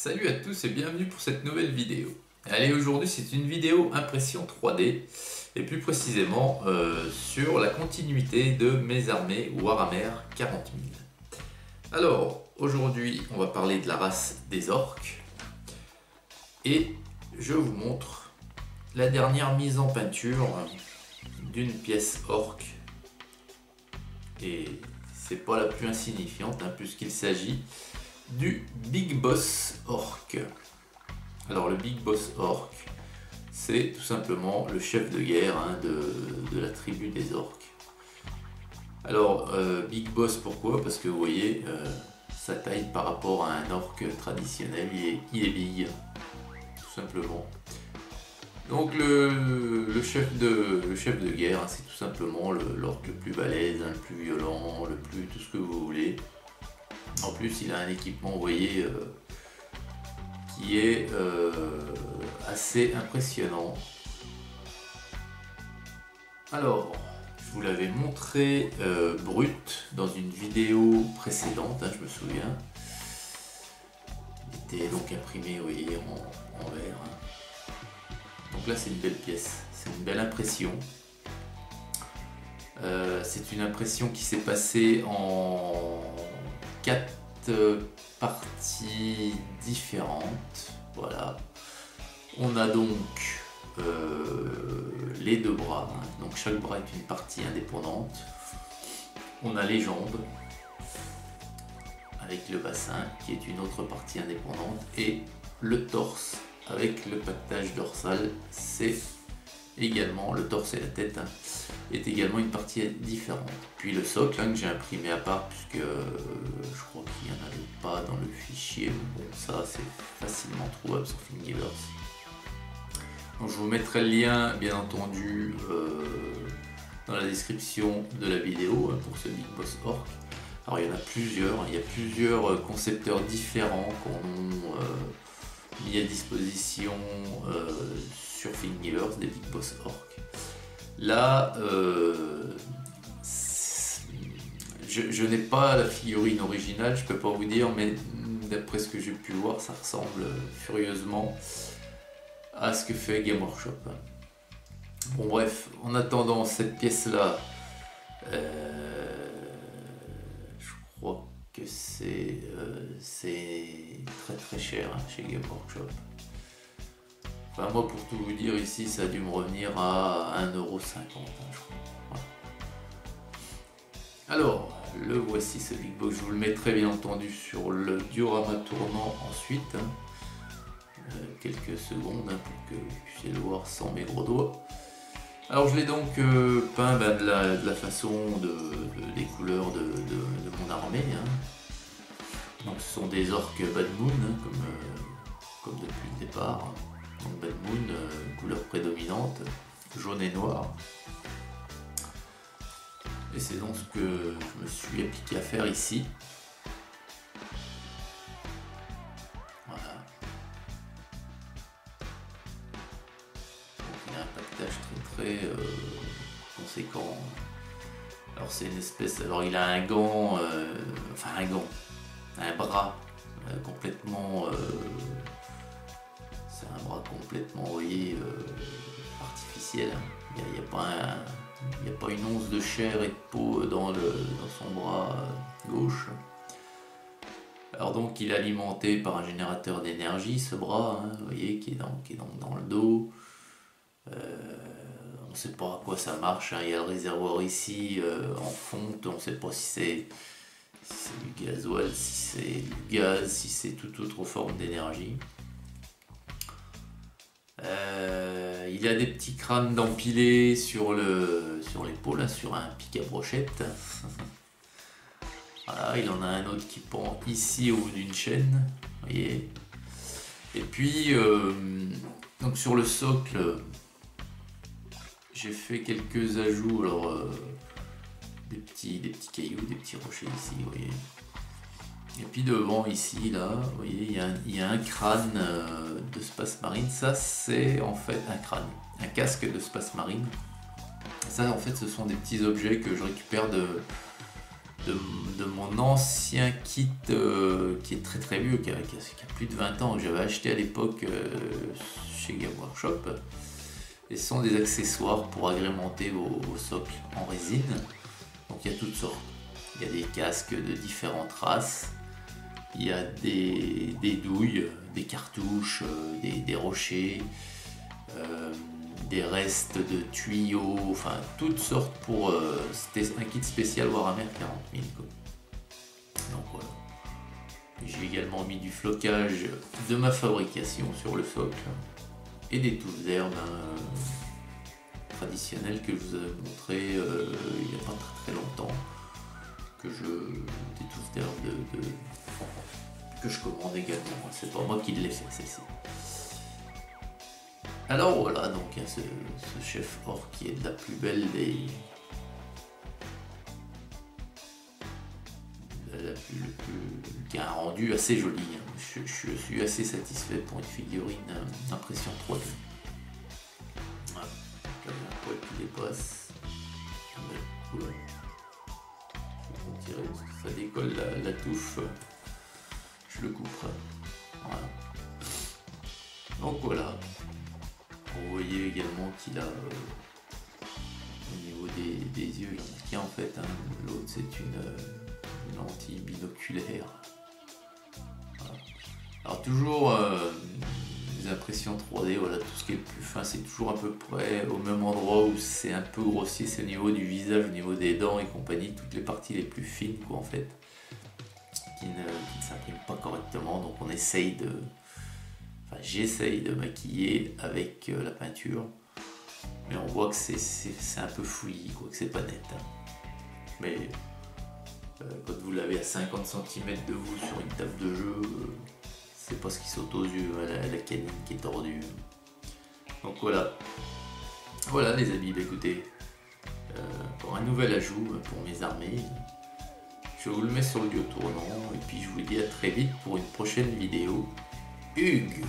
Salut à tous et bienvenue pour cette nouvelle vidéo. Allez, aujourd'hui c'est une vidéo impression 3D et plus précisément sur la continuité de mes armées Warhammer 40 000. Alors aujourd'hui on va parler de la race des orques et je vous montre la dernière mise en peinture d'une pièce orque, et c'est pas la plus insignifiante puisqu'il s'agit du Big Boss Orc. Alors le Big Boss Orc, c'est tout simplement le chef de guerre de la tribu des orques. Alors Big Boss, pourquoi? Parce que vous voyez sa taille par rapport à un orc traditionnel, il est big, tout simplement. Donc le chef de guerre, c'est tout simplement l'orc le plus balèze, le plus violent, le plus tout ce que vous voulez. En plus, il a un équipement, vous voyez, qui est assez impressionnant. Alors, je vous l'avais montré brut dans une vidéo précédente, je me souviens. Il était donc imprimé, vous voyez, en vert. Donc là, c'est une belle pièce, c'est une belle impression. C'est une impression qui s'est passée en 4 parties différentes. Voilà. On a donc les deux bras, donc chaque bras est une partie indépendante. On a les jambes avec le bassin qui est une autre partie indépendante, et le torse avec le pactage dorsal, c'est également le torse et la tête est également une partie différente. Puis le socle que j'ai imprimé à part, puisque je crois qu'il n'y en avait pas dans le fichier. Bon, ça c'est facilement trouvable sur Thingiverse. Donc je vous mettrai le lien bien entendu dans la description de la vidéo pour ce Big Boss Orc. Alors il y en a plusieurs, il y a plusieurs concepteurs différents qu'on a mis à disposition sur Thingiverse des Big Boss Orc. Là, je n'ai pas la figurine originale, je peux pas vous dire, mais d'après ce que j'ai pu voir, ça ressemble furieusement à ce que fait Game Workshop. Bon bref, en attendant cette pièce-là, je crois que c'est très très cher chez Game Workshop. Enfin, moi, pour tout vous dire, ici, ça a dû me revenir à 1,50 €, je crois. Voilà. Alors, le voici, ce Big Boss. Je vous le mettrai bien entendu sur le diorama tournant ensuite. Quelques secondes pour que vous puissiez le voir sans mes gros doigts. Alors, je l'ai donc peint de la façon des couleurs de mon armée. Donc, ce sont des orques Bad Moon, comme depuis le départ. Donc Bad Moon, couleur prédominante, jaune et noir. Et c'est donc ce que je me suis appliqué à faire ici. Voilà. Donc il y a un pactage très conséquent. Alors c'est une espèce, alors il a un gant, un bras complètement... c'est un bras complètement, vous voyez, artificiel. Il n'y a pas une once de chair et de peau dans son bras gauche. Alors donc il est alimenté par un générateur d'énergie, ce bras, vous voyez, qui est dans le dos. On ne sait pas à quoi ça marche, il y a le réservoir ici en fonte, on ne sait pas si c'est du gasoil, si c'est du gaz, si c'est toute autre forme d'énergie. Il a des petits crânes d'empilés sur l'épaule, sur un pic à brochette. Voilà, il en a un autre qui pend ici au bout d'une chaîne, vous voyez. Et puis, donc sur le socle, j'ai fait quelques ajouts, alors des petits cailloux, des petits rochers ici, vous voyez. Et puis devant ici, là, vous voyez, il y a un crâne de Space Marine. Ça, c'est en fait un crâne, un casque de Space Marine. Ça, en fait, ce sont des petits objets que je récupère de mon ancien kit qui est très vieux, qui a plus de 20 ans, que j'avais acheté à l'époque chez Game Workshop. Et ce sont des accessoires pour agrémenter vos socles en résine. Donc il y a toutes sortes. Il y a des casques de différentes races. Il y a des douilles, des cartouches, des rochers, des restes de tuyaux, enfin toutes sortes pour... c'était un kit spécial Warhammer 40 000. Quoi. Donc voilà. J'ai également mis du flocage de ma fabrication sur le socle et des touffes d'herbe traditionnelles que je vous avais montré il n'y a pas très longtemps. Des touffes d'herbe que je commande également. C'est pas moi qui l'ai fait, celle-ci. Alors voilà, donc il y a ce chef orc qui est de la plus belle des... qui a un rendu assez joli. Je suis assez satisfait pour une figurine impression 3D. Voilà, comme un poil qui dépasse. Ouais. Faut tirer parce que ça décolle la touffe. Je le couperai. Voilà. Donc voilà. Vous voyez également qu'il a au niveau des yeux, il tient en fait, hein, l'autre c'est une lentille binoculaire. Voilà. Alors toujours les impressions 3D, voilà, tout ce qui est le plus fin, c'est toujours à peu près au même endroit où c'est un peu grossier, c'est au niveau du visage, au niveau des dents et compagnie, toutes les parties les plus fines quoi en fait, qui ne s'impriment pas correctement, donc on essaye de... j'essaye de maquiller avec la peinture, mais on voit que c'est un peu fouillis, quoi, que c'est pas net. Hein. Mais quand vous l'avez à 50 cm de vous sur une table de jeu, c'est pas ce qui saute aux yeux, la canine qui est tordue. Donc voilà. Voilà les amis, écoutez, pour un nouvel ajout pour mes armées, je vous le mets sur le lieu tournant, et puis je vous dis à très vite pour une prochaine vidéo. Hugues.